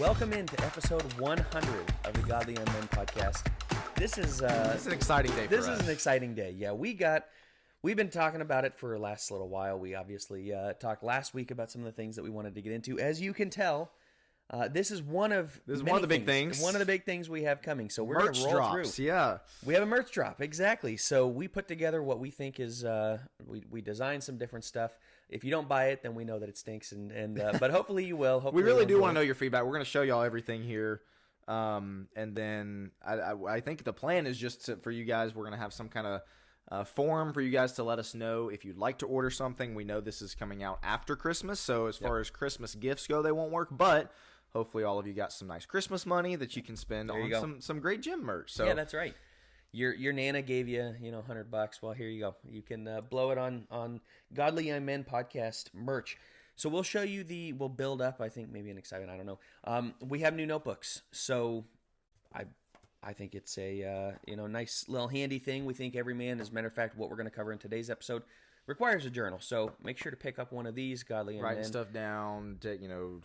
Welcome into episode 100 of the Godly Young Men podcast. This is an exciting day for us. This is an exciting day. Yeah, we've been talking about it for the last little while. We obviously talked last week about some of the things that we wanted to get into. As you can tell, this is one of the big things. One of the big things we have coming. So we're merch going to roll drops, through. Yeah. We have a merch drop, exactly. So we put together what we think is we designed some different stuff. If you don't buy it, then we know that it stinks, and but hopefully you will. Hopefully we really do want to know your feedback. We're going to show y'all everything here. And then I think the plan is just for you guys, we're going to have some kind of forum for you guys to let us know if you'd like to order something. We know this is coming out after Christmas, so as far as Christmas gifts go, they won't work, but hopefully all of you got some nice Christmas money that you can spend on some great gym merch. So yeah, that's right. Your Nana gave you $100. Well, here you go. You can blow it on Godly Young Men podcast merch. So we'll show you we'll build up, I think, maybe an excitement. I don't know. We have new notebooks. So I think it's a nice little handy thing. We think every man, as a matter of fact, what we're going to cover in today's episode requires a journal. So make sure to pick up one of these, Godly Young Men. Writing stuff down,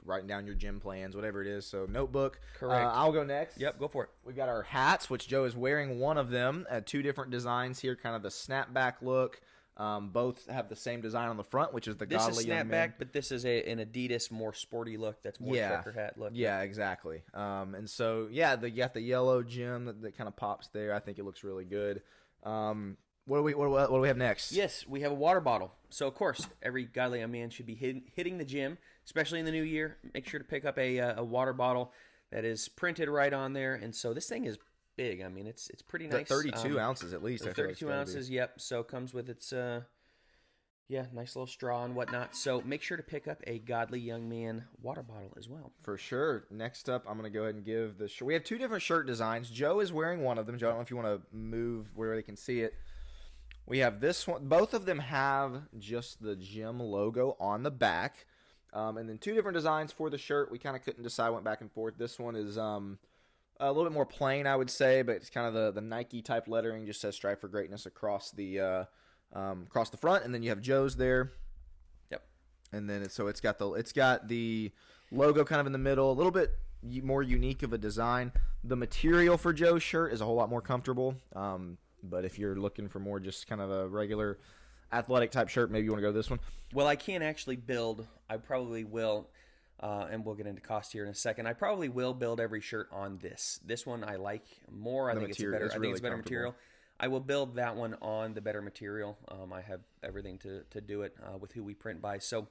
writing down your gym plans, whatever it is. So notebook. Correct. I'll go next. Yep, go for it. We've got our hats, which Joe is wearing one of them. Two different designs here, kind of the snapback look. Both have the same design on the front, which is the Godly Young Men. This is snapback, but this is an Adidas, more sporty look. That's more trucker hat look. Yeah, exactly. And so, you got the yellow gem that kind of pops there. I think it looks really good. What do we have next? Yes, we have a water bottle. So, of course, every Godly Young Man should be hitting the gym, especially in the new year. Make sure to pick up a water bottle that is printed right on there. And so this thing is big. I mean, it's pretty nice. 32 ounces at least. 32 ounces, yep. So it comes with its, nice little straw and whatnot. So make sure to pick up a Godly Young Man water bottle as well. For sure. Next up, I'm going to go ahead and give the shirt. We have two different shirt designs. Joe is wearing one of them. Joe, I don't know if you want to move where they can see it. We have this one. Both of them have just the gym logo on the back. And then two different designs for the shirt. We kind of couldn't decide, went back and forth. This one is a little bit more plain, I would say, but it's kind of the Nike type lettering. Just says "Strive for Greatness" across the front, and then you have Joe's there. Yep. And then it's got the logo kind of in the middle, a little bit more unique of a design. The material for Joe's shirt is a whole lot more comfortable. But if you're looking for more just kind of a regular athletic type shirt, maybe you want to go this one. Well, I can't actually build. I probably will, and we'll get into cost here in a second. I probably will build every shirt on this. This one I like more. I think it's better material. I will build that one on the better material. I have everything to do it with who we print by. So,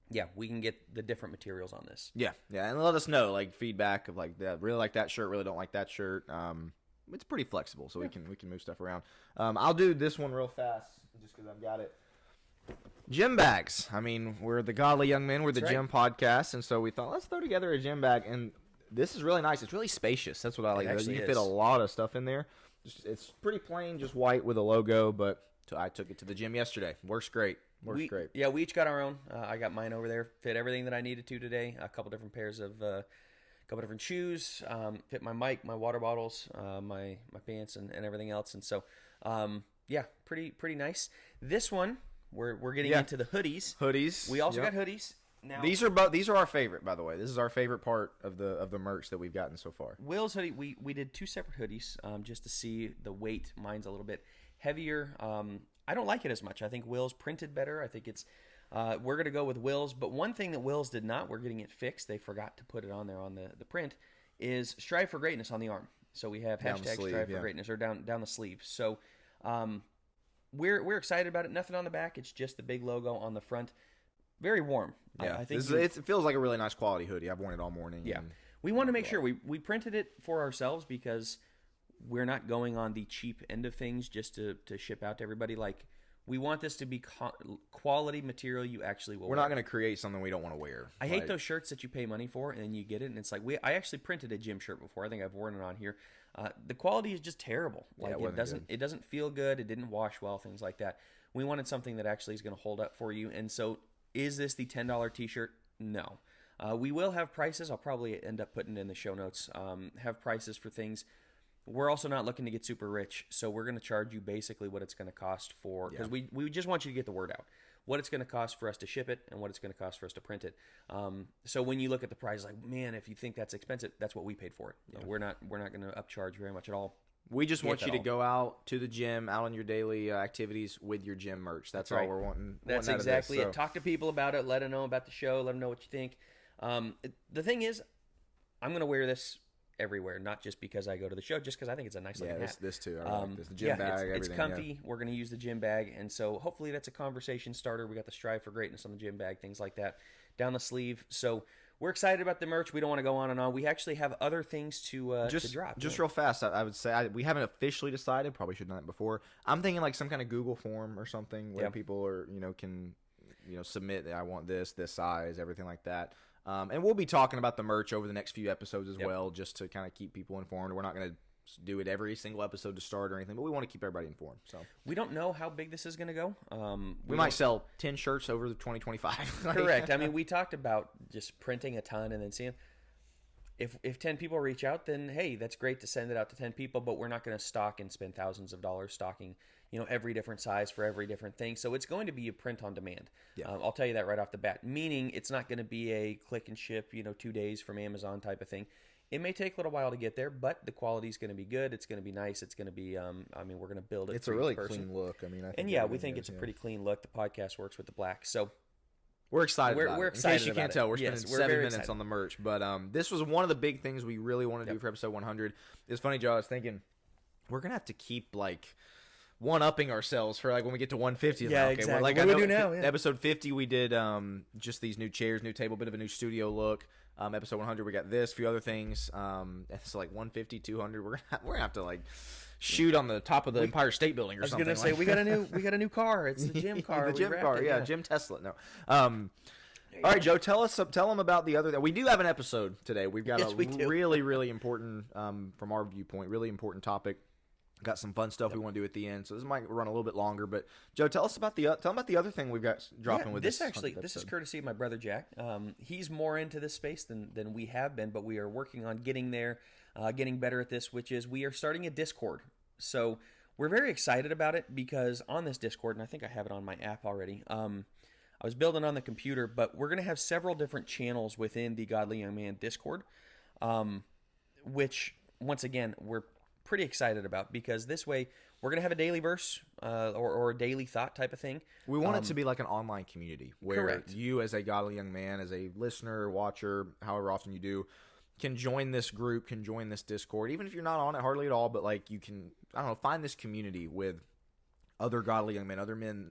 yeah, we can get the different materials on this. Yeah, and let us know feedback of really like that shirt, really don't like that shirt. It's pretty flexible, so we can move stuff around. I'll do this one real fast, just because I've got it. Gym bags. I mean, we're the Godly Young Men. We're the gym podcast, and so we thought, let's throw together a gym bag. And this is really nice. It's really spacious. That's what I like. You can fit a lot of stuff in there. It's pretty plain, just white with a logo, but I took it to the gym yesterday. Works great. Great. Yeah, we each got our own. I got mine over there. Fit everything that I needed to today. A couple different pairs of... couple different shoes, fit my mic, my water bottles, my pants, and everything else. And so, pretty nice. This one, we're getting into the hoodies. Hoodies. We also got hoodies. Now these are our favorite, by the way. This is our favorite part of the merch that we've gotten so far. Will's hoodie. We did two separate hoodies just to see the weight. Mine's a little bit heavier. I don't like it as much. I think Will's printed better. I think it's. We're going to go with Will's, but one thing that Will's did not, we're getting it fixed, they forgot to put it on there on the print, is Strive for Greatness on the arm. So we have hashtag Strive for Greatness, or down the sleeve. So we're excited about it. Nothing on the back. It's just the big logo on the front. Very warm. Yeah, I think it feels like a really nice quality hoodie. I've worn it all morning. Yeah. We want to make sure we printed it for ourselves because we're not going on the cheap end of things just to ship out to everybody. We want this to be quality material you actually will wear. We're not going to create something we don't want to wear. I hate those shirts that you pay money for and then you get it and it's like I actually printed a gym shirt before. I think I've worn it on here. The quality is just terrible. It doesn't feel good. It didn't wash well, things like that. We wanted something that actually is going to hold up for you. And so is this the $10 t-shirt? No. We will have prices. I'll probably end up putting it in the show notes. Have prices for things. We're also not looking to get super rich, so we're going to charge you basically what it's going to cost for, because we just want you to get the word out. what it's going to cost for us to ship it and what it's going to cost for us to print it. So when you look at the price, like, man, if you think that's expensive, that's what we paid for it. Yeah. We're not going to upcharge very much at all. We just want you to go out to the gym, out on your daily activities with your gym merch. That's all we're wanting. That's exactly it. Talk to people about it. Let them know about the show. Let them know what you think. The thing is, I'm going to wear this everywhere, not just because I go to the show, just because I think it's a nice looking hat. This too. I like this. The gym bag, it's comfy. We're going to use the gym bag, and so hopefully that's a conversation starter. We got the Strive for Greatness on the gym bag, things like that, down the sleeve. So we're excited about the merch. We don't want to go on and on. We actually have other things to drop. Just real fast, I would say we haven't officially decided. Probably should have done it before. I'm thinking like some kind of Google form or something where people are can submit that I want this size, everything like that. And we'll be talking about the merch over the next few episodes as well, just to kind of keep people informed. We're not going to do it every single episode to start or anything, but we want to keep everybody informed. So we don't know how big this is going to go. We might sell 10 shirts over the 2025. Correct. I mean, we talked about just printing a ton and then seeing if 10 people reach out, then hey, that's great to send it out to 10 people, but we're not going to stock and spend thousands of dollars stocking every different size for every different thing. So it's going to be a print on demand. Yeah. I'll tell you that right off the bat, meaning it's not going to be a click and ship, 2 days from Amazon type of thing. It may take a little while to get there, but the quality is going to be good. It's going to be nice. It's going to be, we're going to build it. It's a really clean look. I think we think it's a pretty clean look. The podcast works with the black. So we're excited. We're excited. In case you can't tell, we're spending 7 minutes on the merch. But this was one of the big things we really want to do for episode 100. It's funny, Joe. I was thinking we're going to have to keep one-upping ourselves for when we get to 150. Yeah, exactly. What do we do now? Yeah. Episode 50, we did just these new chairs, new table, bit of a new studio look. Episode 100, we got this, a few other things. It's 150, 200. We're gonna have to shoot on the top of the Empire State Building or something. I was gonna say we got a new car. It's the gym car. The gym car, yeah, Jim Tesla. No. All right, Joe, tell them about the other. We do have an episode today. We've got a really, really important, from our viewpoint, really important topic. Got some fun stuff we want to do at the end, so this might run a little bit longer. But Joe, tell them about the other thing we've got dropping with this. This is courtesy of my brother Jack. He's more into this space than we have been, but we are working on getting there, getting better at this. Which is we are starting a Discord. So we're very excited about it because on this Discord, and I think I have it on my app already. I was building on the computer, but we're going to have several different channels within the Godly Young Man Discord, which once again we're pretty excited about because this way we're going to have a daily verse or a daily thought type of thing. We want it to be like an online community where you as a godly young man, as a listener, watcher, however often you do, can join this group, can join this Discord, even if you're not on it hardly at all, but you can, find this community with other godly young men,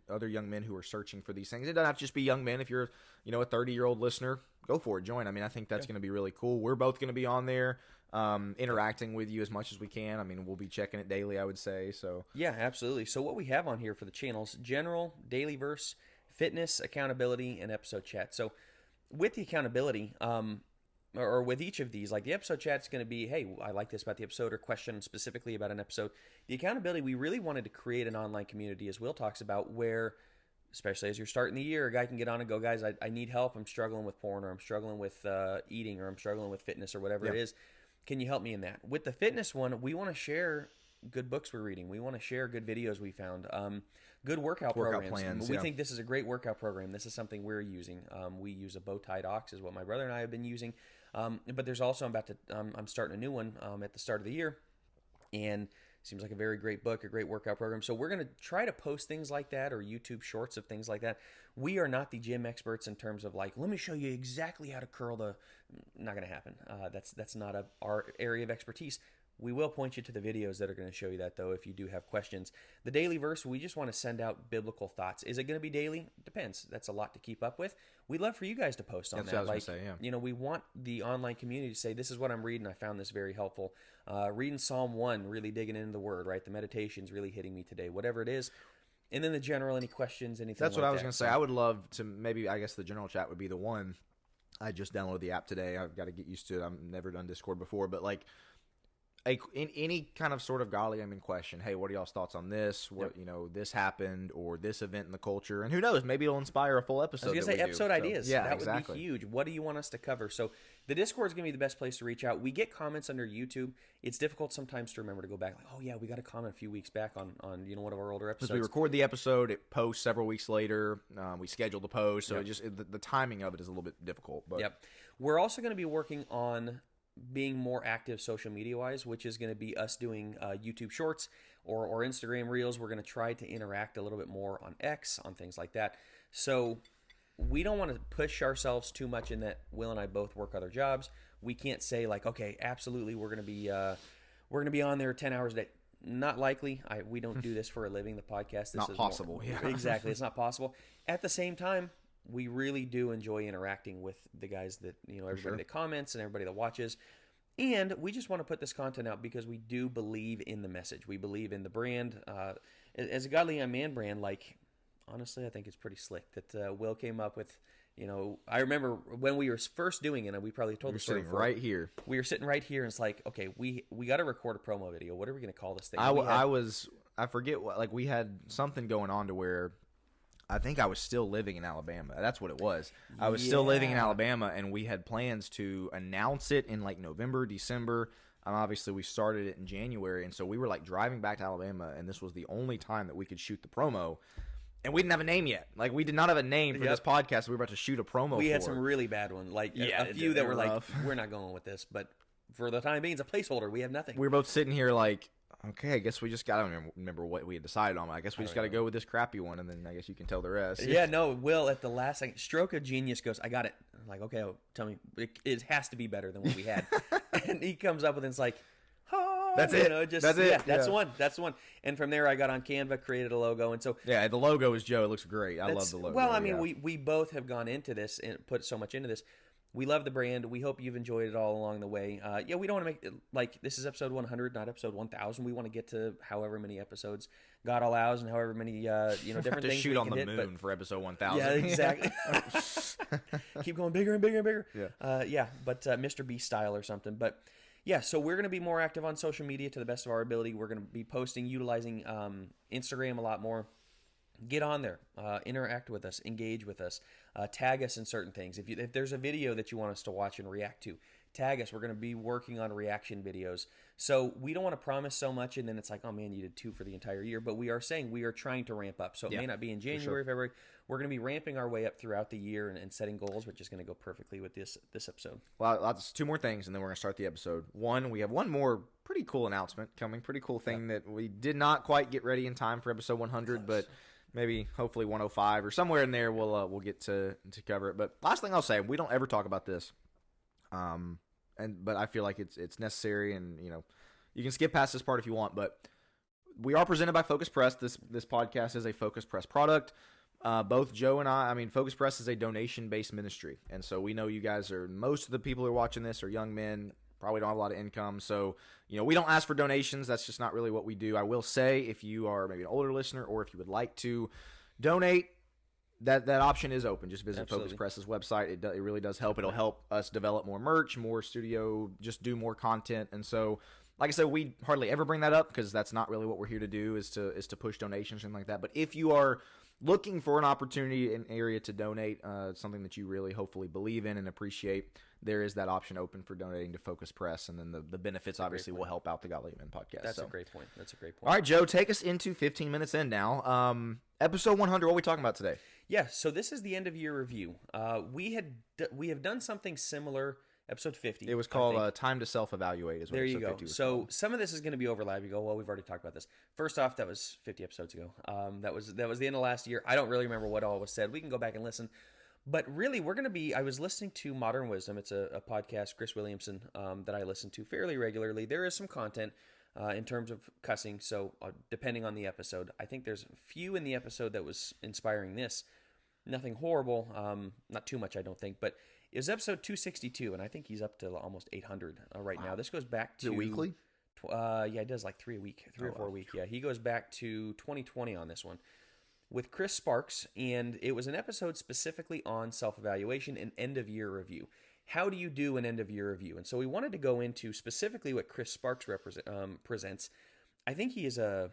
other young men who are searching for these things. It doesn't have to just be young men. If you're, a 30-year-old listener, go for it. Join. I think that's going to be really cool. We're both going to be on there. Interacting with you as much as we can. We'll be checking it daily, I would say. So yeah, absolutely. So what we have on here for the channels: general, daily verse, fitness, accountability, and episode chat. So with the accountability, or with each of these, the episode chat's going to be, hey, I like this about the episode, or question specifically about an episode. The accountability, we really wanted to create an online community, as Will talks about, where, especially as you're starting the year, a guy can get on and go, guys, I need help. I'm struggling with porn, or I'm struggling with eating, or I'm struggling with fitness, or whatever it is. Can you help me in that? With the fitness one, we want to share good books we're reading. We want to share good videos we found, good workout programs. Plans, we think this is a great workout program. This is something we're using. We use a bow-tied ox is what my brother and I have been using. But there's also, I'm starting a new one at the start of the year, and seems like a very great book, a great workout program. So we're going to try to post things like that, or YouTube shorts of things like that. We are not the gym experts in terms of let me show you exactly how to curl the. Not going to happen. That's not our area of expertise. We will point you to the videos that are going to show you that, though, if you do have questions. The daily verse, we just want to send out biblical thoughts. Is it going to be daily? Depends. That's a lot to keep up with. We'd love for you guys to post on that. That's what I was going to say, yeah. We want the online community to say, this is what I'm reading. I found this very helpful. Reading Psalm 1, really digging into the Word, right? The meditation's really hitting me today. Whatever it is. And then the general, any questions, anything That's what I was going to say. I would love to, maybe, I guess the general chat would be the one. I just downloaded the app today. I've got to get used to it. I've never done Discord before, but in any kind of sort of godly question. Hey, what are y'all's thoughts on this? What this happened or this event in the culture, and who knows? Maybe it'll inspire a full episode. I was gonna say episode ideas. Yeah, that exactly. would be huge. What do you want us to cover? So the Discord is gonna be the best place to reach out. We get comments under YouTube. It's difficult sometimes to remember to go back. Like, oh yeah, we got a comment a few weeks back on one of our older episodes. Because we record the episode, it posts several weeks later. We schedule the post, so the timing of it is a little bit difficult. But yep, we're also going to be working on being more active social media wise, which is going to be us doing YouTube Shorts or Instagram Reels. We're going to try to interact a little bit more on X, on things like that. So we don't want to push ourselves too much in that Will and I both work other jobs. We can't say like, okay, absolutely, we're going to be on there 10 hours a day. Not likely. We don't do this for a living. The podcast. This not is possible. Yeah, exactly. It's not possible. At the same time, we really do enjoy interacting with the guys that, everybody that comments and everybody that watches. And we just want to put this content out because we do believe in the message. We believe in the brand. As a Godly Young Man brand, like, honestly, I think it's pretty slick that Will came up with, I remember when we were first doing it, and we probably told the story before. Right here. We were sitting right here, and it's like, okay, we got to record a promo video. What are we going to call this thing? I forget what, like, we had something going on to where I think I was still living in Alabama. That's what it was. I was still living in Alabama, and we had plans to announce it in, like, November, December. Obviously, we started it in January, and so we were, like, driving back to Alabama, and this was the only time that we could shoot the promo. And we didn't have a name yet. Like, we did not have a name for this podcast. We were about to shoot a promo We had some really bad ones. Like, a few that were like, rough. We're not going with this. But for the time being, it's a placeholder. We have nothing. We were both sitting here like, okay, I guess we just got to remember what we had decided on. I guess we just got to go with this crappy one, and then I guess you can tell the rest. Yeah, no, Will, at the last second, stroke of genius goes, I got it. I'm like, okay, tell me. It has to be better than what we had. And he comes up with it, and it's like, that's it. That's it. Yeah, that's the one. That's the one. And from there, I got on Canva, created a logo, and so yeah, the logo is Joe. It looks great. I love the logo. Well, I mean, we both have gone into this and put so much into this. We love the brand. We hope you've enjoyed it all along the way. We don't want to make it like this is episode 100, not episode 1000. We want to get to however many episodes God allows and however many different things. Shoot on the moon for episode 1000. Yeah, exactly. Keep going bigger and bigger and bigger. Yeah, but Mr. Beast style or something. But yeah, so we're going to be more active on social media to the best of our ability. We're going to be posting, utilizing Instagram a lot more. Get on there, interact with us, engage with us, tag us in certain things. If there's a video that you want us to watch and react to, tag us. We're going to be working on reaction videos. So we don't want to promise so much, and then it's like, oh man, you did 2 for the entire year. But we are saying we are trying to ramp up. So it may not be in January, February. We're going to be ramping our way up throughout the year and setting goals, which is going to go perfectly with this episode. Well, that's 2 more things, and then we're going to start the episode. One, we have one more pretty cool announcement coming. Pretty cool thing that we did not quite get ready in time for episode 100, but maybe hopefully 105 or somewhere in there we'll get to cover it. But last thing I'll say, we don't ever talk about this, but I feel like it's necessary, and you can skip past this part if you want. But we are presented by Focus Press. This podcast is a Focus Press product. Both Joe and I mean, Focus Press is a donation-based ministry, and so we know you guys most of the people who are watching this are young men. Probably don't have a lot of income, so we don't ask for donations. That's just not really what we do. I will say, if you are maybe an older listener, or if you would like to donate, that option is open. Just visit Focus Press's website. It really does help. It'll help us develop more merch, more studio, just do more content. And so, like I said, we hardly ever bring that up because that's not really what we're here to do. Is to push donations and like that. But if you are looking for an opportunity, an area to donate, something that you really hopefully believe in and appreciate, there is that option open for donating to Focus Press, and then the benefits obviously will help out the Godly Men podcast. That's a great point. All right, Joe, take us into 15 minutes in now. Episode 100, what are we talking about today? Yeah, so this is the end of year review. We have done something similar. Episode 50. It was called Time to Self-Evaluate. Is what there you go. So called. Some of this is going to be overlap. You go, well, we've already talked about this. First off, that was 50 episodes ago. That was the end of last year. I don't really remember what all was said. We can go back and listen. But really, we're going to be, I was listening to Modern Wisdom. It's a podcast, Chris Williamson, that I listen to fairly regularly. There is some content in terms of cussing, so depending on the episode. I think there's a few in the episode that was inspiring this. Nothing horrible, not too much, I don't think, but it was episode 262, and I think he's up to almost 800 right now. This goes back to... Is it weekly? Yeah, he does like 3 a week, 3 or 4 a week. Yeah, he goes back to 2020 on this one with Chris Sparks, and it was an episode specifically on self-evaluation and end-of-year review. how do you do an end of year review? And so we wanted to go into specifically what Chris Sparks presents. I think he is I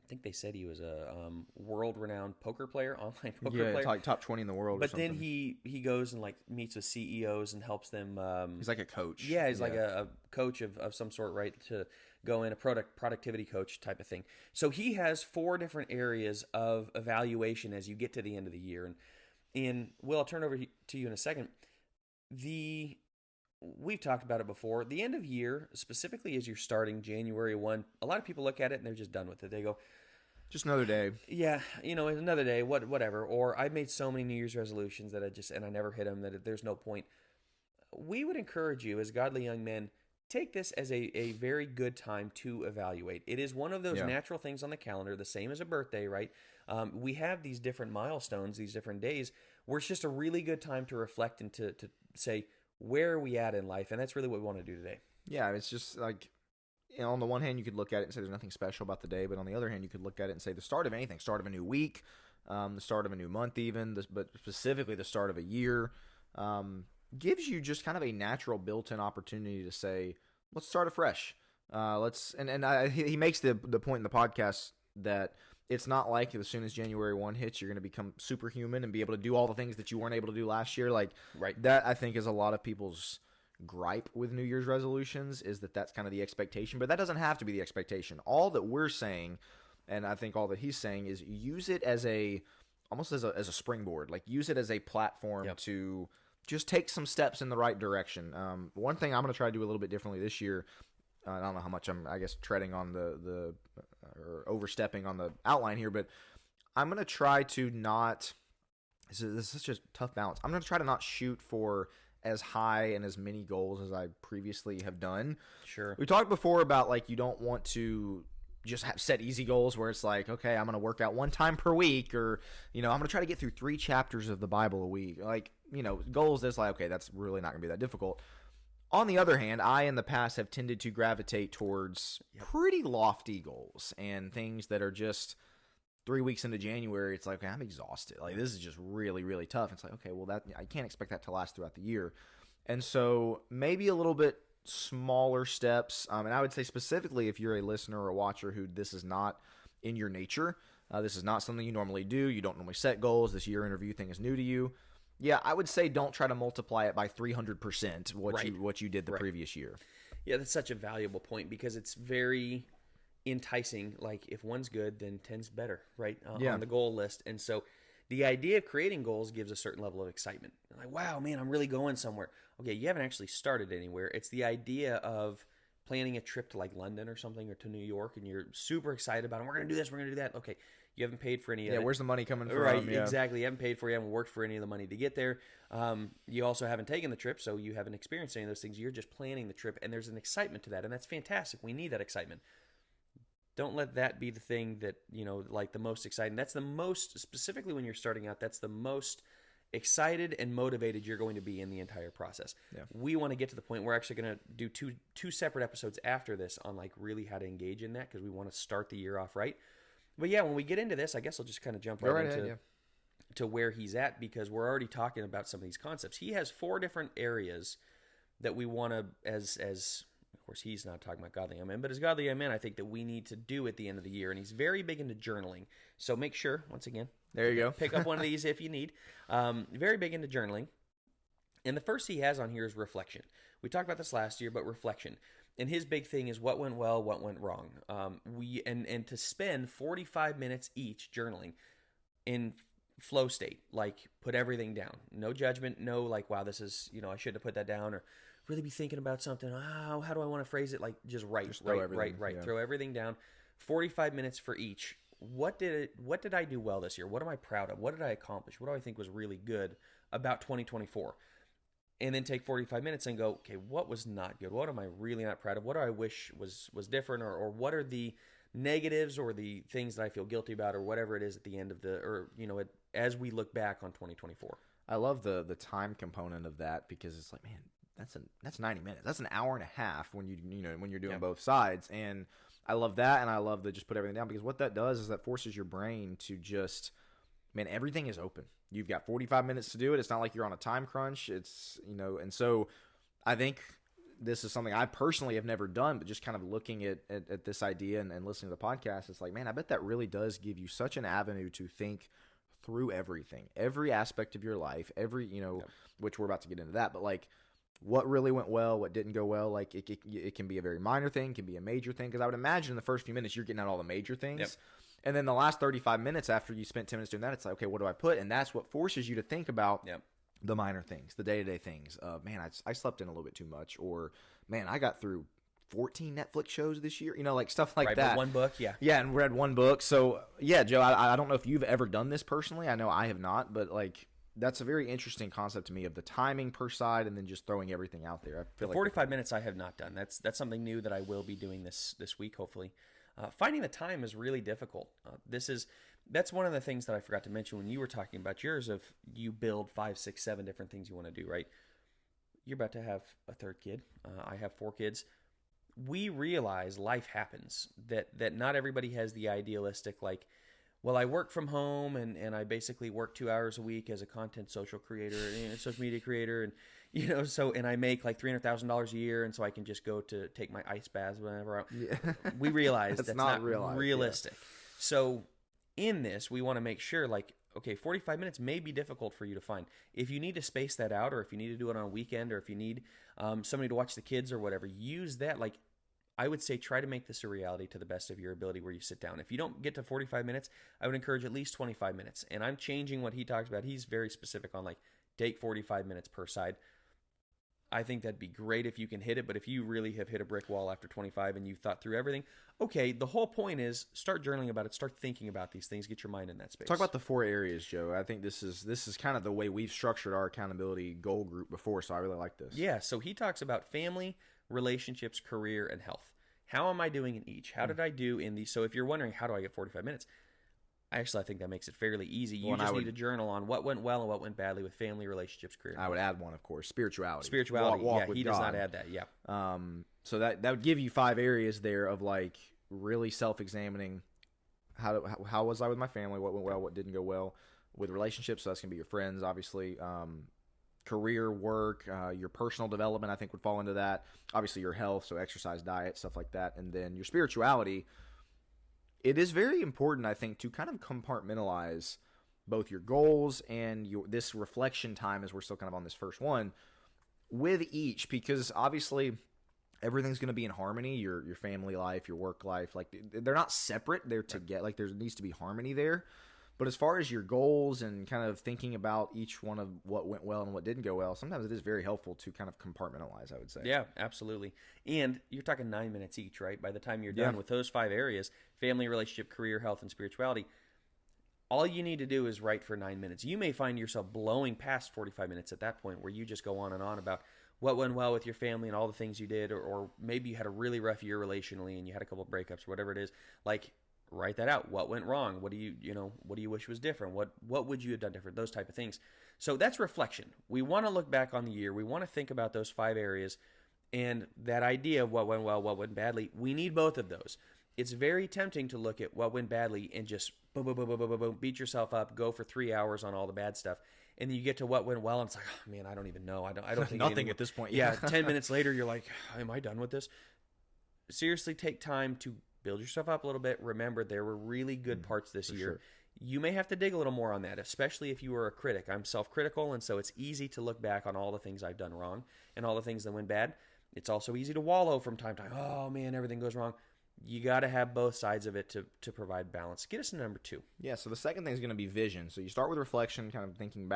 think they said he was a world-renowned poker player, online poker player. Like top 20 in the world. But or something. then he goes and like meets with CEOs and helps them. He's like a coach. Yeah, he's like a coach of some sort, right? To go in, a productivity coach type of thing. So he has 4 different areas of evaluation as you get to the end of the year. And Will, I'll turn over to you in a second. We've talked about it before. The end of year, specifically as you're starting January 1, a lot of people look at it and they're just done with it. They go, just another day. yeah, another day, whatever. Or I've made so many New Year's resolutions that I never hit them, that there's no point. We would encourage you as godly young men, take this as a very good time to evaluate. It is one of those natural things on the calendar, the same as a birthday, right? We have these different milestones, these different days, where it's just a really good time to reflect and to say, where are we at in life? And that's really what we want to do today. Yeah, it's just like, on the one hand, you could look at it and say there's nothing special about the day, but on the other hand, you could look at it and say the start of anything, start of a new week, the start of a new month even, but specifically the start of a year, gives you just kind of a natural built-in opportunity to say, let's start afresh. He makes the point in the podcast that it's not like as soon as January 1 hits, you're going to become superhuman and be able to do all the things that you weren't able to do last year. Like, right. That, I think, is a lot of people's gripe with New Year's resolutions, is that's kind of the expectation. But that doesn't have to be the expectation. All that we're saying, and I think all that he's saying, is use it as almost as a springboard. Like, use it as a platform to just take some steps in the right direction. One thing I'm going to try to do a little bit differently this year, I don't know how much I'm, I guess, treading on the or overstepping on the outline here, but I'm going to try to not, this is such a tough balance. I'm going to try to not shoot for as high and as many goals as I previously have done. Sure. We talked before about, like, you don't want to just set easy goals where it's like, okay, I'm going to work out 1 time per week, or, I'm going to try to get through 3 chapters of the Bible a week. Like, goals that's like, okay, that's really not going to be that difficult. On the other hand, I in the past have tended to gravitate towards pretty lofty goals and things that are just 3 weeks into January. It's like, okay, I'm exhausted. Like, this is just really, really tough. It's like, okay, well, I can't expect that to last throughout the year. And so maybe a little bit smaller steps. And I would say specifically if you're a listener or a watcher who this is not in your nature, this is not something you normally do. You don't normally set goals. This year interview thing is new to you. Yeah, I would say don't try to multiply it by 300% what you did the previous year. Yeah, that's such a valuable point because it's very enticing. Like, if one's good, then 10's better, right? On the goal list. And so the idea of creating goals gives a certain level of excitement. Like, wow, man, I'm really going somewhere. Okay, you haven't actually started anywhere. It's the idea of planning a trip to like London or something, or to New York, and you're super excited about it. We're going to do this, we're going to do that. Okay, you haven't paid for any of it. Yeah, where's the money coming from? Right, exactly. You haven't paid for it, you haven't worked for any of the money to get there. You also haven't taken the trip, so you haven't experienced any of those things. You're just planning the trip, and there's an excitement to that, and that's fantastic. We need that excitement. Don't let that be the thing that, like the most exciting. That's the most, specifically when you're starting out, that's the most excited and motivated you're going to be in the entire process. Yeah. We want to get to the point, we're actually going to do two separate episodes after this on like really how to engage in that, because we want to start the year off right. But yeah, when we get into this, I guess I'll just kind of jump right into to where he's at, because we're already talking about some of these concepts. He has 4 different areas that we want to, as of course he's not talking about godly young men, but as godly young men, I think that we need to do at the end of the year. And he's very big into journaling. So make sure, once again, there you go, pick up one of these if you need. Very big into journaling. And the first he has on here is reflection. We talked about this last year, but reflection. And his big thing is what went well, what went wrong. And to spend 45 minutes each journaling in flow state, like put everything down. No judgment, no like, wow, this is, I should have put that down, or really be thinking about something. Oh, how do I want to phrase it? Like, just write. Yeah. Throw everything down. 45 minutes for each. What did I do well this year? What am I proud of? What did I accomplish? What do I think was really good about 2024? And then take 45 minutes and go, okay, what was not good? What am I really not proud of? What do I wish was different? Or what are the negatives or the things that I feel guilty about, or whatever it is at the end of as we look back on 2024. I love the time component of that, because it's like, man, that's 90 minutes. That's an hour and a half when when you're doing both sides. And I love that, and I love the just put everything down, because what that does is that forces your brain to just man, everything is open. You've got 45 minutes to do it. It's not like you're on a time crunch. It's, and so I think this is something I personally have never done, but just kind of looking at this idea and listening to the podcast, it's like, man, I bet that really does give you such an avenue to think through everything, every aspect of your life, which we're about to get into that, but like what really went well, what didn't go well. Like it can be a very minor thing, can be a major thing. Cause I would imagine in the first few minutes, you're getting out all the major things. Yep. And then the last 35 minutes after you spent 10 minutes doing that, it's like, okay, what do I put? And that's what forces you to think about the minor things, the day-to-day things. Man, I slept in a little bit too much, or man, I got through 14 Netflix shows this year, like stuff like that. One book, yeah. Yeah, and read one book. So, yeah, Joe, I don't know if you've ever done this personally. I know I have not, but like that's a very interesting concept to me of the timing per side and then just throwing everything out there. I feel the 45 minutes I have not done. That's something new that I will be doing this week, hopefully. Finding the time is really difficult. That's one of the things that I forgot to mention when you were talking about yours, of you build 5, 6, 7 different things you want to do, right? You're about to have a third kid. I have 4 kids. We realize life happens, that not everybody has the idealistic, like, well, I work from home and I basically work 2 hours a week as a content social creator, social media creator, and and I make like $300,000 a year, and so I can just go to take my ice baths whenever. We realize that's not realistic. Yeah. So in this, we want to make sure, like, okay, 45 minutes may be difficult for you to find. If you need to space that out, or if you need to do it on a weekend, or if you need somebody to watch the kids or whatever, use that. Like, I would say try to make this a reality to the best of your ability where you sit down. If you don't get to 45 minutes, I would encourage at least 25 minutes. And I'm changing what he talks about. He's very specific on, like, take 45 minutes per side. I think that'd be great if you can hit it, but if you really have hit a brick wall after 25 and you've thought through everything, okay, the whole point is start journaling about it, start thinking about these things, get your mind in that space. Talk about the 4 areas, Joe. I think this is kind of the way we've structured our accountability goal group before, so I really like this. Yeah, so he talks about family, relationships, career, and health. How am I doing in each? How did I do in these? So if you're wondering, how do I get 45 minutes? I think that makes it fairly easy. You just need to journal on what went well and what went badly with family, relationships, career. I would add one, of course, spirituality. Walk with he God. Does not add that, yeah. So that would give you 5 areas there of, like, really self-examining how was I with my family, what went well, what didn't go well. With relationships, so that's going to be your friends, obviously. Career, work, your personal development, I think, would fall into that. Obviously, your health, so exercise, diet, stuff like that. And then your spirituality. It is very important, I think, to kind of compartmentalize both your goals and this reflection time, as we're still kind of on this first one, with each, because obviously everything's going to be in harmony. Your family life, your work life, like, they're not separate. They're together. Like, there needs to be harmony there. But as far as your goals and kind of thinking about each one of what went well and what didn't go well, sometimes it is very helpful to kind of compartmentalize, I would say. Yeah, absolutely. And you're talking 9 minutes each, right? By the time you're done with those 5 areas, family, relationship, career, health, and spirituality, all you need to do is write for 9 minutes. You may find yourself blowing past 45 minutes at that point, where you just go on and on about what went well with your family and all the things you did, or maybe you had a really rough year relationally and you had a couple of breakups or whatever it is. Like, write that out. What went wrong? What do you wish was different? What would you have done different? Those type of things. So that's reflection. We want to look back on the year. We want to think about those 5 areas, and that idea of what went well, what went badly. We need both of those. It's very tempting to look at what went badly and just boom, boom, boom, boom, boom, boom, boom, beat yourself up, go for 3 hours on all the bad stuff. And then you get to what went well, and it's like, oh man, I don't even know. I don't think nothing at this point. Yeah, 10 minutes later, you're like, am I done with this? Seriously, take time to build yourself up a little bit. Remember, there were really good parts this year. Sure. You may have to dig a little more on that, especially if you were a critic. I'm self-critical, and so it's easy to look back on all the things I've done wrong and all the things that went bad. It's also easy to wallow from time to time. Oh man, everything goes wrong. You got to have both sides of it to provide balance. Get us to number 2. Yeah, so the second thing is going to be vision. So you start with reflection, kind of thinking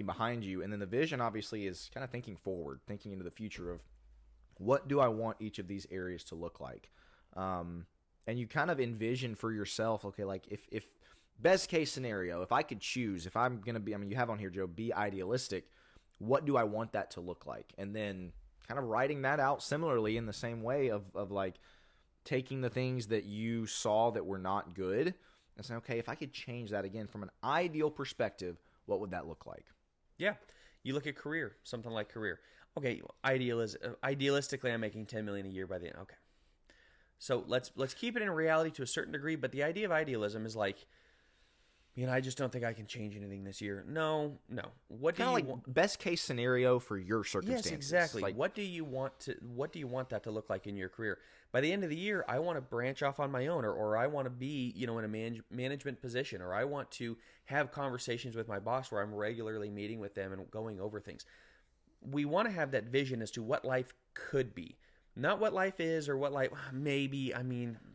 behind you, and then the vision obviously is kind of thinking forward, thinking into the future of what do I want each of these areas to look like. And you kind of envision for yourself, okay, like if best case scenario, if I could choose, if I'm going to be, you have on here, Joe, be idealistic, what do I want that to look like? And then kind of writing that out similarly in the same way of like taking the things that you saw that were not good and saying, okay, if I could change that again from an ideal perspective, what would that look like? Yeah. You look at career, something like career. Okay, idealistically, I'm making $10 million a year by the end. Okay. So let's keep it in reality to a certain degree, but the idea of idealism is like, I just don't think I can change anything this year. No. What do Kind you of like want? best case scenario for your circumstances. Yes, exactly. Like, What do you want that to look like in your career? By the end of the year, I want to branch off on my own, or I want to be, in a management position, or I want to have conversations with my boss where I'm regularly meeting with them and going over things. We want to have that vision as to what life could be, not what life is or what life maybe.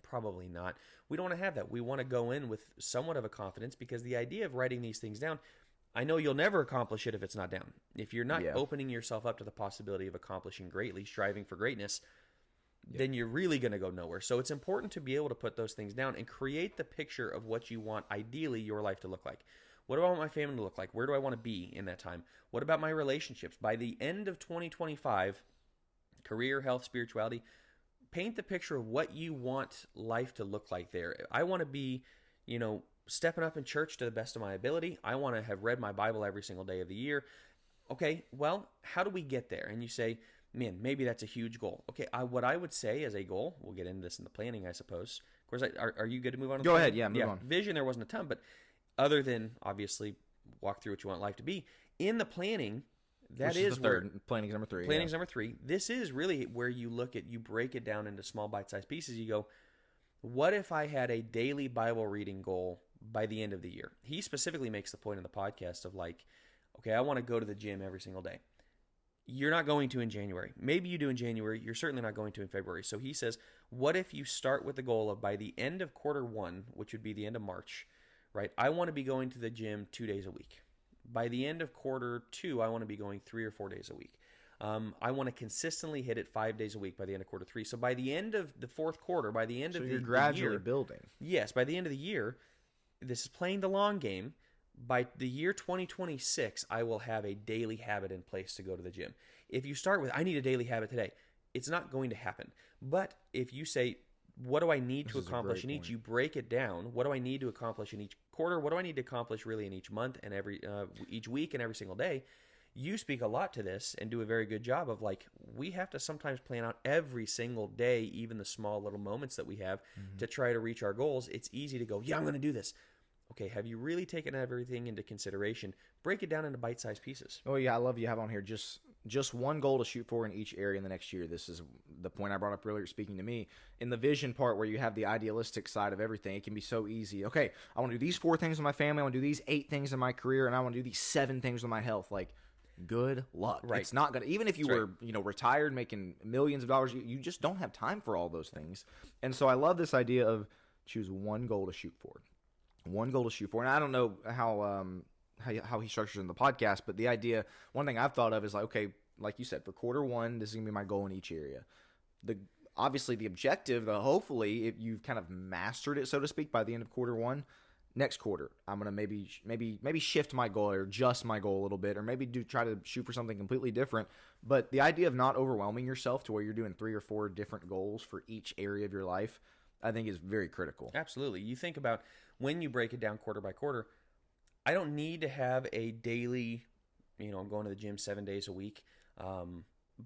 Probably not. We don't want to have that. We want to go in with somewhat of a confidence, because the idea of writing these things down, I know you'll never accomplish it if it's not down. If you're not opening yourself up to the possibility of accomplishing greatly, striving for greatness, then you're really going to go nowhere. So it's important to be able to put those things down and create the picture of what you want, ideally, your life to look like. What do I want my family to look like? Where do I want to be in that time? What about my relationships? By the end of 2025, career, health, spirituality, paint the picture of what you want life to look like there. I want to be, stepping up in church to the best of my ability. I want to have read my Bible every single day of the year. Okay, well, how do we get there? And you say, man, maybe that's a huge goal. Okay, what I would say as a goal, we'll get into this in the planning, I suppose. Of course, are you good to move on? Go ahead, move on. Vision, there wasn't a ton, but other than, obviously, walk through what you want life to be. In the planning, Which is the third. Planning's number 3. Planning's number 3. This is really where you break it down into small bite-sized pieces. You go, what if I had a daily Bible reading goal by the end of the year? He specifically makes the point in the podcast of okay, I want to go to the gym every single day. You're not going to in January. Maybe you do in January. You're certainly not going to in February. So he says, what if you start with the goal of by the end of quarter 1, which would be the end of March, right? I want to be going to the gym 2 days a week. By the end of quarter 2, I want to be going 3 or 4 days a week. I want to consistently hit it 5 days a week by the end of quarter 3. So by the end of the fourth quarter, by the end of the year, gradually building. Yes, by the end of the year, this is playing the long game. By the year 2026, I will have a daily habit in place to go to the gym. If you start with, I need a daily habit today, it's not going to happen. But if you say, what do I need to accomplish in each? You break it down. What do I need to accomplish in each quarter? What do I need to accomplish really in each month and each week and every single day? You speak a lot to this and do a very good job of we have to sometimes plan out every single day, even the small little moments that we have to try to reach our goals. It's easy to go, I'm going to do this. Okay, have you really taken everything into consideration? Break it down into bite-sized pieces. Oh, yeah, I love you have on here just one goal to shoot for in each area in the next year. This is the point I brought up earlier speaking to me. In the vision part where you have the idealistic side of everything, it can be so easy. Okay, I want to do these 4 things in my family. I want to do these 8 things in my career, and I want to do these 7 things with my health. Good luck. Right. It's not going to, even if you were, retired making millions of dollars, you just don't have time for all those things. And so I love this idea of choose one goal to shoot for. One goal to shoot for. And I don't know how he structures in the podcast, but the idea, one thing I've thought of is okay, like you said, for quarter 1, this is going to be my goal in each area. Obviously the objective, hopefully, if you've kind of mastered it, so to speak, by the end of quarter 1, next quarter, I'm going to maybe shift my goal or adjust my goal a little bit, or maybe try to shoot for something completely different. But the idea of not overwhelming yourself to where you're doing 3 or 4 different goals for each area of your life, I think is very critical. Absolutely. You think about when you break it down quarter by quarter, I don't need to have a daily, I'm going to the gym 7 days a week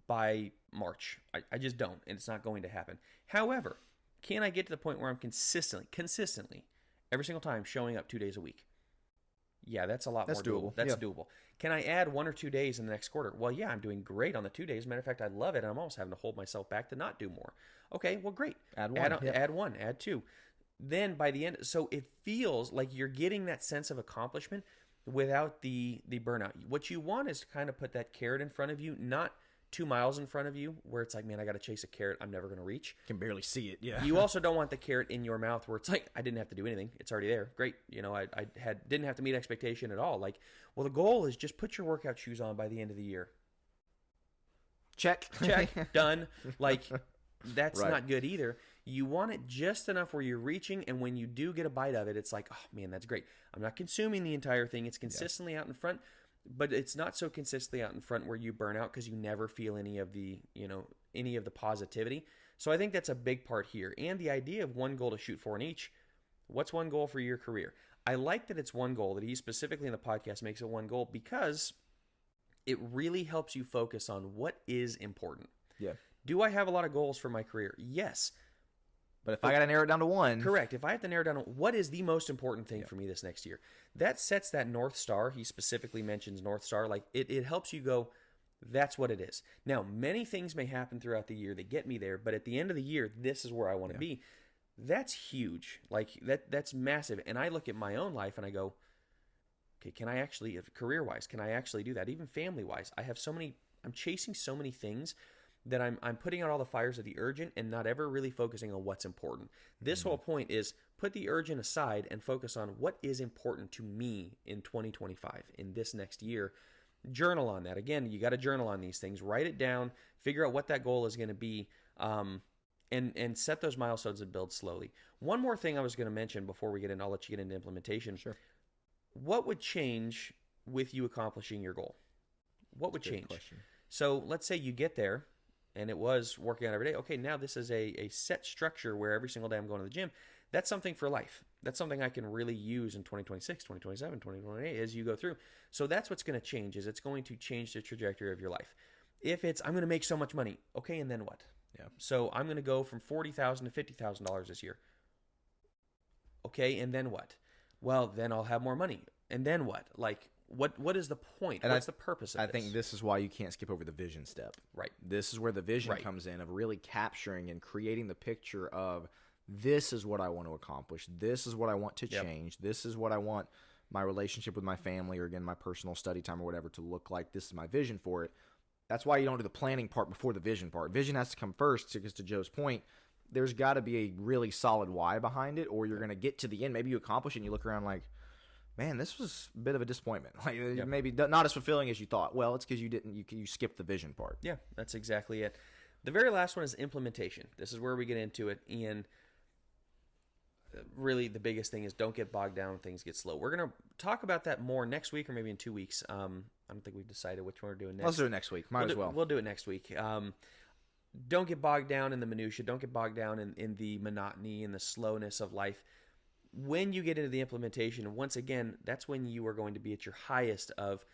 by March. I just don't, and it's not going to happen. However, can I get to the point where I'm consistently, every single time showing up 2 days a week? Yeah, that's a lot more doable. That's doable. Can I add 1 or 2 days in the next quarter? Well, yeah, I'm doing great on the 2 days. Matter of fact, I love it, and I'm almost having to hold myself back to not do more. Okay, well, great. Add 1. Add 1, add 2. Then by the end, so it feels like you're getting that sense of accomplishment without the burnout. What you want is to kind of put that carrot in front of you, not 2 miles in front of you where it's man, I got to chase a carrot I'm never going to reach. Can barely see it, yeah. You also don't want the carrot in your mouth where it's I didn't have to do anything. It's already there. Great. I didn't have to meet expectation at all. Well, the goal is just put your workout shoes on by the end of the year. Check. Done. That's right. Not good either. You want it just enough where you're reaching, and when you do get a bite of it, it's oh man, that's great. I'm not consuming the entire thing. It's consistently out in front, but it's not so consistently out in front where you burn out because you never feel any of the positivity. So I think that's a big part here. And the idea of one goal to shoot for in each. What's one goal for your career? I like that it's one goal, that he specifically in the podcast makes it one goal because it really helps you focus on what is important. Yeah. Do I have a lot of goals for my career? Yes. But if I got to narrow it down to one. Correct. If I have to narrow down what is the most important thing for me this next year, that sets that North Star. He specifically mentions North Star. Like it helps you go, that's what it is. Now, many things may happen throughout the year that get me there, but at the end of the year, this is where I want to be. That's huge. Like that's massive. And I look at my own life and I go, okay, can I actually, career-wise, can I actually do that? Even family-wise, I'm chasing so many things that I'm putting out all the fires of the urgent and not ever really focusing on what's important. This whole point is put the urgent aside and focus on what is important to me in 2025, in this next year. Journal on that. Again, you got to journal on these things. Write it down. Figure out what that goal is going to be, and set those milestones and build slowly. One more thing I was going to mention before we get in, I'll let you get into implementation. Sure. What would change with you accomplishing your goal? What would change? Question. So let's say you get there, and it was working out every day. Okay, now this is a set structure where every single day I'm going to the gym. That's something for life. That's something I can really use in 2026, 2027, 2028 as you go through. So that's what's going to change, is it's going to change the trajectory of your life. If it's, I'm going to make so much money. Okay, and then what? Yeah. So I'm going to go from $40,000 to $50,000 this year. Okay, and then what? Well, then I'll have more money. And then what? Like, what is the point? What's the purpose of this? I think this is why you can't skip over the vision step. Right. This is where the vision comes in, of really capturing and creating the picture of, this is what I want to accomplish. This is what I want to change. This is what I want my relationship with my family, or again, my personal study time or whatever, to look like. This is my vision for it. That's why you don't do the planning part before the vision part. Vision has to come first, because to Joe's point, there's got to be a really solid why behind it, or you're going to get to the end. Maybe you accomplish it and you look around like, man, this was a bit of a disappointment. Like maybe not as fulfilling as you thought. Well, it's because you skipped the vision part. Yeah, that's exactly it. The very last one is implementation. This is where we get into it. And really the biggest thing is don't get bogged down when things get slow. We're going to talk about that more next week, or maybe in 2 weeks. I don't think we've decided which one we're doing next. Let's do it next week. Might as well. We'll do it next week. Don't get bogged down in the minutia. Don't get bogged down in the monotony and the slowness of life. When you get into the implementation, once again, that's when you are going to be at your highest of,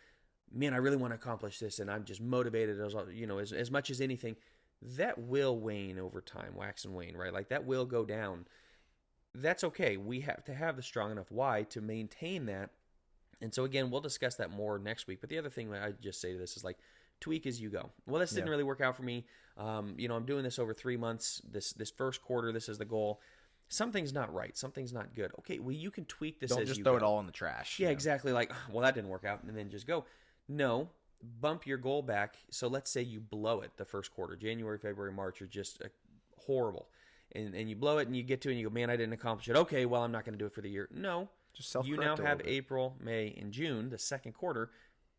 man, I really want to accomplish this, and I'm just motivated as much as anything. That will wane over time, wax and wane, right? Like that will go down. That's okay. We have to have the strong enough why to maintain that. And so again, we'll discuss that more next week. But the other thing that I just say to this is like, tweak as you go. Well, this didn't really work out for me. I'm doing this over 3 months. This first quarter, this is the goal. Something's not right. Something's not good. Okay, well, you can tweak this as you go. Don't just throw it all in the trash. Yeah, exactly. Like, well, that didn't work out, and then just go. No, bump your goal back. So let's say you blow it the first quarter. January, February, March are just horrible. And you blow it, and you get to it, and you go, man, I didn't accomplish it. Okay, well, I'm not going to do it for the year. No. Just self-correct. You now have April, May, and June, the second quarter,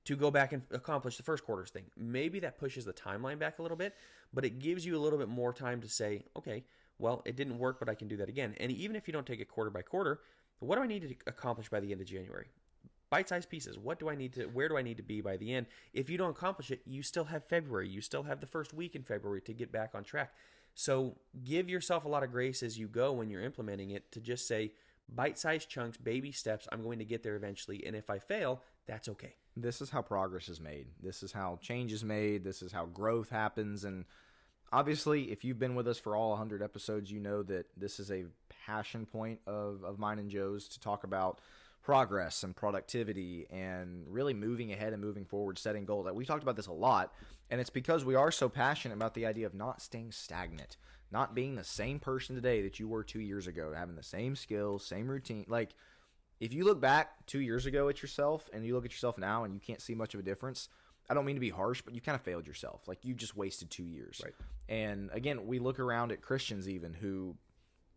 to go back and accomplish the first quarter's thing. Maybe that pushes the timeline back a little bit, but it gives you a little bit more time to say, okay, well, it didn't work, but I can do that again. And even if you don't take it quarter by quarter, what do I need to accomplish by the end of January? Bite-sized pieces. Where do I need to be by the end? If you don't accomplish it, you still have February. You still have the first week in February to get back on track. So give yourself a lot of grace as you go when you're implementing it, to just say, bite-sized chunks, baby steps, I'm going to get there eventually. And if I fail, that's okay. This is how progress is made. This is how change is made. This is how growth happens. And obviously, if you've been with us for all 100 episodes, you know that this is a passion point of mine and Joe's, to talk about progress and productivity and really moving ahead and moving forward, setting goals. Like, we talked about this a lot, and it's because we are so passionate about the idea of not staying stagnant, not being the same person today that you were 2 years ago, having the same skills, same routine. Like, if you look back 2 years ago at yourself and you look at yourself now and you can't see much of a difference, I don't mean to be harsh, but you kind of failed yourself. Like, you just wasted 2 years. Right. And again, we look around at Christians even who,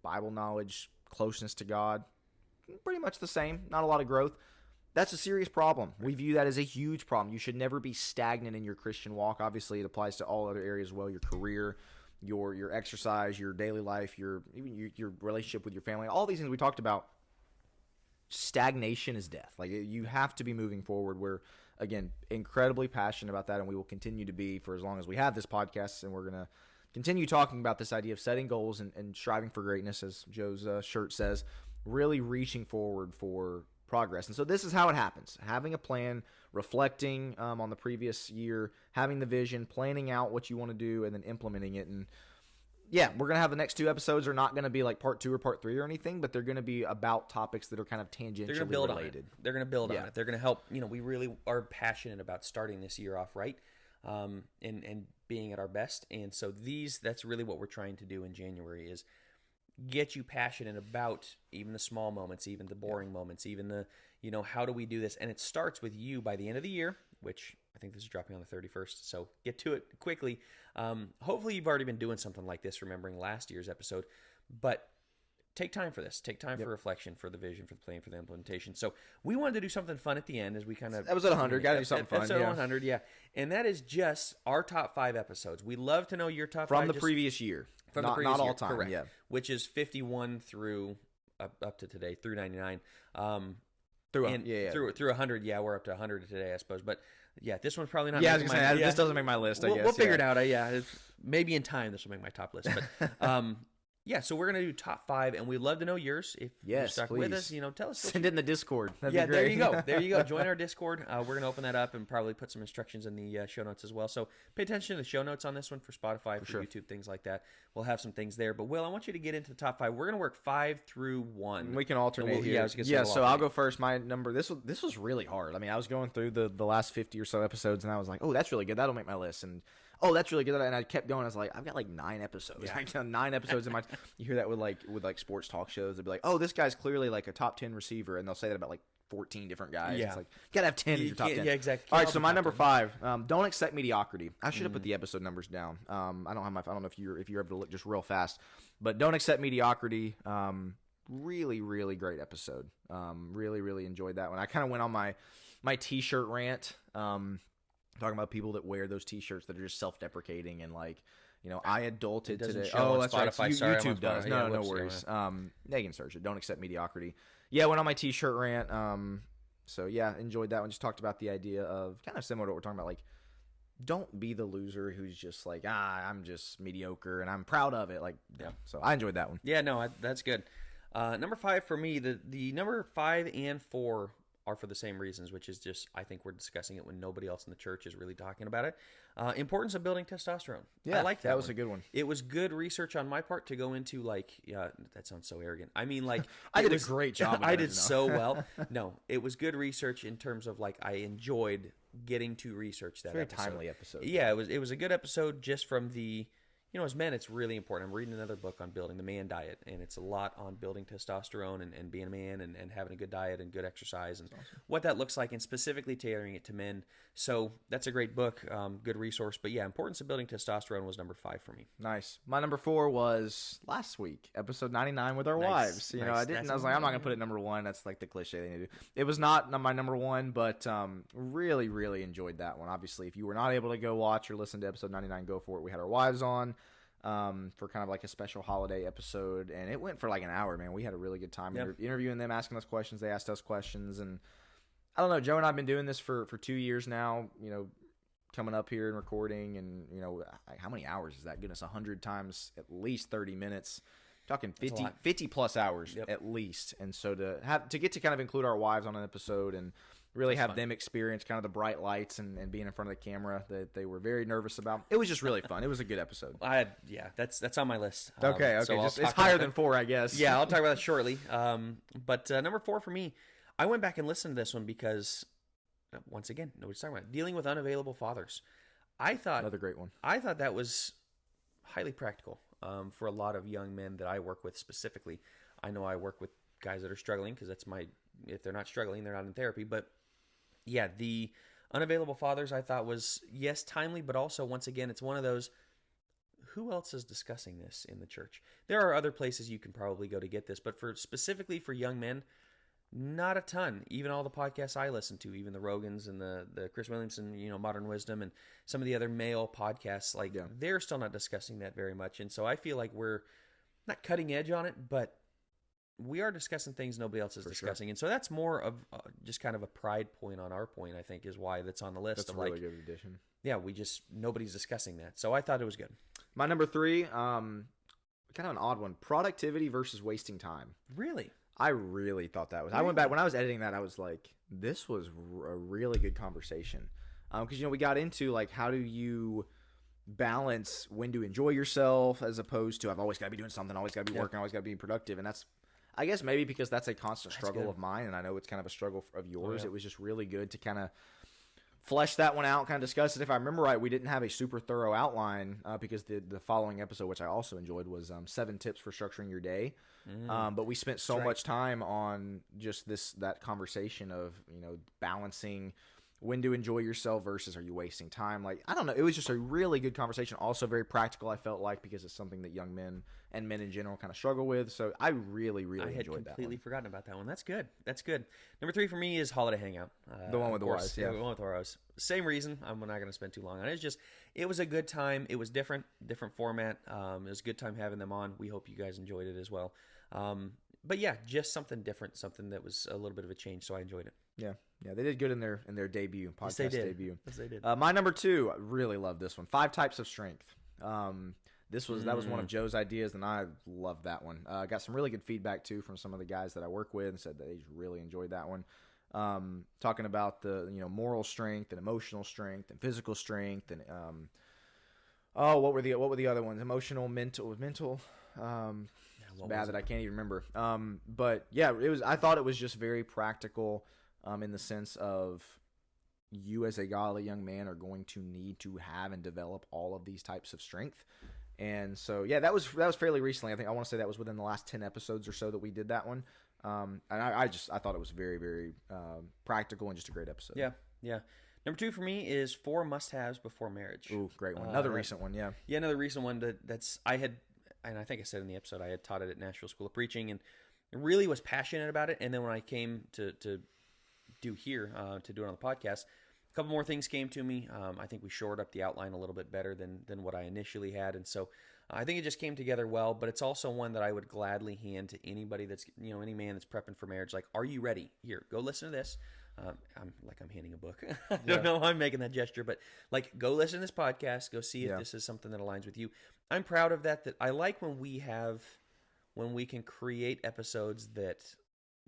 Bible knowledge, closeness to God, pretty much the same, not a lot of growth. That's a serious problem. We view that as a huge problem. You should never be stagnant in your Christian walk. Obviously, it applies to all other areas as well, your career, your exercise, your daily life, even your relationship with your family, all these things we talked about. Stagnation is death. Like, you have to be moving forward. We're, again, incredibly passionate about that, and we will continue to be for as long as we have this podcast, and we're going to continue talking about this idea of setting goals and striving for greatness, as Joe's shirt says, really reaching forward for progress. And so this is how it happens. Having a plan, reflecting on the previous year, having the vision, planning out what you want to do, and then implementing it. And yeah, we're going to have the next 2 episodes are not going to be like part 2 or part 3 or anything, but they're going to be about topics that are kind of tangentially They're going to build related. on it. They're going to build on it. They're going to help. We really are passionate about starting this year off right, and being at our best. And so that's really what we're trying to do in January is get you passionate about even the small moments, even the boring moments, even the, how do we do this? And it starts with you by the end of the year, which I think this is dropping on the 31st. So get to it quickly. Hopefully you've already been doing something like this, remembering last year's episode, but take time for this. Take time for reflection, for the vision, for the plan, for the implementation. So we wanted to do something fun at the end as we kind of... Episode 100. Got to do something fun. Episode 100, yeah. And that is just our top 5 episodes. We love to know your top 5. From the previous year. From not, the previous not all year, time, correct. yeah. Which is 51 through up to today, through 99. Through 100, yeah, we're up to 100 today, I suppose. But yeah, this one's probably not. Yeah, I was gonna say this doesn't make my list. I guess we'll figure it out. Maybe in time this will make my top list. But yeah, so we're gonna do top 5, and we'd love to know yours. If you're stuck with us, tell us. Send it in the Discord. That'd be great. There you go. There you go. Join our Discord. We're gonna open that up and probably put some instructions in the show notes as well. So pay attention to the show notes on this one for Spotify, for YouTube, things like that. We'll have some things there. But Will, I want you to get into the top 5. We're gonna work 5 through 1. We can alternate here. So I'll go first. My number. This was really hard. I mean, I was going through the last 50 or so episodes, and I was like, oh, that's really good. That'll make my list. And oh, that's really good. And I kept going. I was like, I've got like 9 episodes. Yeah. I've got 9 episodes in my. You hear that with like sports talk shows. They'll be like, oh, this guy's clearly like a top 10 receiver, and they'll say that about like 14 different guys. Yeah. It's like, you gotta have 10 in your top 10. Yeah, exactly. All right, so my number 5. Don't accept mediocrity. I should have put the episode numbers down. I don't know if you're able to look just real fast, but don't accept mediocrity. Really, really great episode. Really enjoyed that one. I kind of went on my t-shirt rant. Talking about people that wear those t-shirts that are just self-deprecating and like, I adulted today. Oh, that's Spotify. Right. Sorry, YouTube does. No worries. They can search it. Don't accept mediocrity. Yeah, went on my t-shirt rant. So yeah, enjoyed that one. Just talked about the idea of kind of similar to what we're talking about. Like, don't be the loser who's just like, I'm just mediocre and I'm proud of it. Like, yeah. So I enjoyed that one. Yeah, no, that's good. Number 5 for me, the number 5 and 4 are for the same reasons, which is just, I think we're discussing it when nobody else in the church is really talking about it. Importance of building testosterone. Yeah, I like that. That was a good one. It was good research on my part to go into that sounds so arrogant. I mean, like, I did a great job. I did so well. No, it was good research in terms of like, I enjoyed getting to research that very episode. Timely episode. Yeah, it was a good episode just from the, as men, it's really important. I'm reading another book on building the man diet, and it's a lot on building testosterone and being a man and having a good diet and good exercise and what that looks like, and specifically tailoring it to men. So that's a great book, good resource. But yeah, importance of building testosterone was number 5 for me. Nice. My number 4 was last week, episode 99 with our wives. I didn't. I was like, I'm not gonna put it number 1. That's like the cliche thing to do. It was not my number 1, but really enjoyed that one. Obviously, if you were not able to go watch or listen to episode 99, go for it. We had our wives on. For kind of like a special holiday episode, and it went for like an hour, man. We had a really good time interviewing them, asking us questions. They asked us questions, and I don't know, Joe and I have been doing this for 2 years now, coming up here and recording, and how many hours is that? Goodness, 100 times at least 30 minutes, talking 50 plus hours at least. And so to get to kind of include our wives on an episode and really have them experience kind of the bright lights and being in front of the camera that they were very nervous about. It was just really fun. It was a good episode. That's on my list. Okay. So it's higher than 4, I guess. Yeah, I'll talk about that shortly. But number 4 for me, I went back and listened to this one because, once again, nobody's talking about it. Dealing with unavailable fathers. Another great one. I thought that was highly practical for a lot of young men that I work with specifically. I know I work with guys that are struggling because if they're not struggling, they're not in therapy. But yeah, the unavailable fathers I thought was, yes, timely, but also, once again, it's one of those, who else is discussing this in the church? There are other places you can probably go to get this, but specifically for young men, not a ton. Even all the podcasts I listen to, even the Rogans and the Chris Williamson, Modern Wisdom, and some of the other male podcasts, they're still not discussing that very much. And so I feel like we're not cutting edge on it, but we are discussing things nobody else is discussing. Sure. And so that's more of just kind of a pride point on our point, I think, is why that's on the list. That's a really good addition. Yeah, nobody's discussing that. So I thought it was good. My number 3, kind of an odd one, productivity versus wasting time. Really? I really thought that was. I went back when I was editing that. I was like, this was a really good conversation, because we got into like, how do you balance when to enjoy yourself as opposed to I've always got to be doing something, always got to be working, always got to be productive. And that's, I guess maybe because that's a constant struggle of mine, and I know it's kind of a struggle of yours. It was just really good to kind of flesh that one out, kind of discuss it. If I remember right, we didn't have a super thorough outline because the following episode, which I also enjoyed, was 7 tips for structuring your day. But we spent so much time on just that conversation of, balancing when to enjoy yourself versus are you wasting time. Like, I don't know. It was just a really good conversation. Also very practical, I felt like, because it's something that young men and men in general kind of struggle with. So I really, really enjoyed that one. I had completely forgotten about that one. That's good. That's good. Number 3 for me is Holiday Hangout. The one with the Rose. Yeah, the one with the Rose. Same reason. I'm not going to spend too long on it. It was a good time. It was different format. It was a good time having them on. We hope you guys enjoyed it as well. But yeah, just something different, something that was a little bit of a change, so I enjoyed it. Yeah, they did good in their debut, podcast debut. Yes, they did. My number 2, I really love this one. 5 types of strength. That was one of Joe's ideas, and I loved that one. I got some really good feedback too from some of the guys that I work with, and said that they really enjoyed that one. Talking about the moral strength and emotional strength and physical strength and what were the other ones? Emotional, mental. It's bad that I can't even remember. But yeah, I thought it was just very practical. In the sense of you as a godly young man are going to need to have and develop all of these types of strength. And so, yeah, that was fairly recently. I want to say that was within the last 10 episodes or so that we did that one. And I thought it was very, very practical and just a great episode. Yeah. Number 2 for me is 4 must-haves before marriage. Ooh, great one. Another recent one, yeah. Yeah, another recent one that's I had, and I think I said in the episode, I had taught it at Nashville School of Preaching and really was passionate about it. And then when I came to do here, to do it on the podcast, a couple more things came to me. I think we shored up the outline a little bit better than what I initially had, and so I think it just came together well. But it's also one that I would gladly hand to anybody that's any man that's prepping for marriage. Like, are you ready? Here, go listen to this. I'm handing a book. I don't know how I'm making that gesture, but like, go listen to this podcast. Go see if this is something that aligns with you. I'm proud of that. That I like when we can create episodes that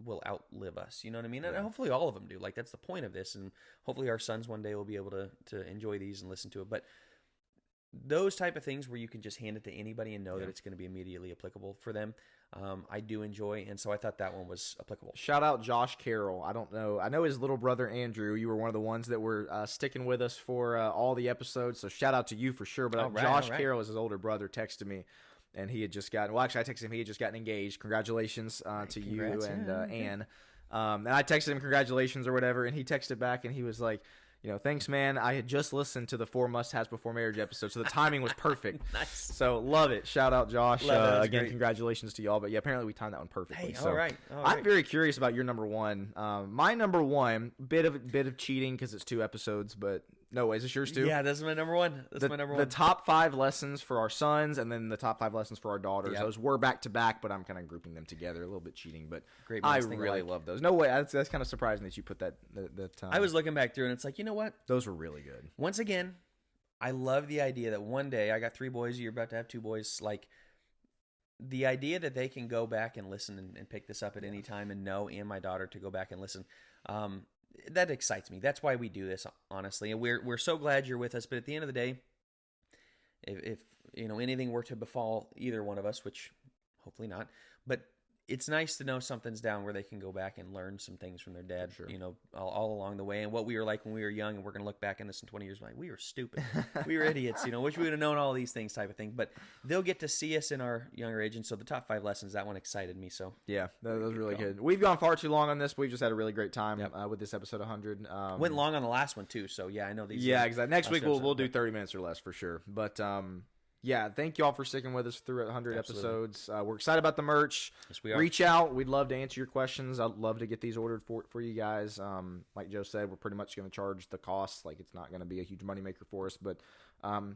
will outlive us. You know what I mean? And hopefully all of them do. Like, that's the point of this. And hopefully our sons one day will be able to enjoy these and listen to it. But those type of things where you can just hand it to anybody and know that it's going to be immediately applicable for them, I do enjoy. And so I thought that one was applicable. Shout out Josh Carroll. I don't know. I know his little brother, Andrew, you were one of the ones that were sticking with us for all the episodes. So shout out to you for sure. But Josh Carroll, his older brother, texted me. And he had just gotten, I texted him, he had just gotten engaged. Congratulations to you and Ann. And I texted him congratulations or whatever, and he texted back, and he was like, thanks, man. I had just listened to the 4 must-haves before marriage episode, so the timing was perfect. Nice. So love it. Shout out, Josh. Again, great. Congratulations to y'all. But yeah, apparently we timed that one perfectly. Hey, so all right. I'm very curious about your number 1. My number 1, bit of cheating because it's 2 episodes, but no, is this yours too? Yeah, this is my number 1. The top 5 lessons for our sons, and then the top 5 lessons for our daughters. Those were back to back, but I'm kind of grouping them together. A little bit cheating, but I really love those. No way, that's kind of surprising that you put that. I was looking back through, and it's like, you know what? Those were really good. Once again, I love the idea that one day, I got 3 boys. You're about to have 2 boys. Like, the idea that they can go back and listen and pick this up at any time, and my daughter to go back and listen. That excites me. That's why we do this, honestly. And we're so glad you're with us. But at the end of the day, if anything were to befall either one of us, which hopefully not, but it's nice to know something's down where they can go back and learn some things from their dad, sure. All along the way, and what we were like when we were young, and we're going to look back in this in 20 years like, we were stupid. We were idiots, wish we would have known all these things type of thing. But they'll get to see us in our younger age, and so the top 5 lessons, that one excited me. So yeah, that was really good. We've gone far too long on this. We've just had a really great time with this episode 100. Went long on the last one, too, so yeah, I know these. Yeah, exactly. Next week we'll do 30 minutes or less for sure. But yeah, thank you all for sticking with us through 100 episodes. We're excited about the merch. Yes, we are. Reach out. We'd love to answer your questions. I'd love to get these ordered for you guys. Like Joe said, we're pretty much going to charge the cost. Like, it's not going to be a huge moneymaker for us, but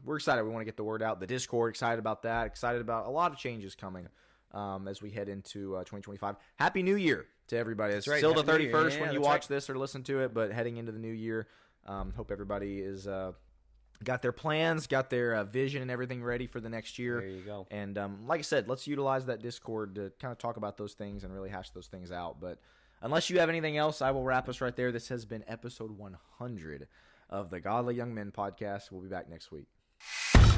we're excited. We want to get the word out. The Discord, excited about that. Excited about a lot of changes coming as we head into 2025. Happy New Year to everybody. It's still the 31st when you watch this or listen to it, but heading into the new year, hope everybody is got their plans, got their vision and everything ready for the next year. There you go. And like I said, let's utilize that Discord to kind of talk about those things and really hash those things out. But unless you have anything else, I will wrap us right there. This has been episode 100 of the Godly Young Men podcast. We'll be back next week. it.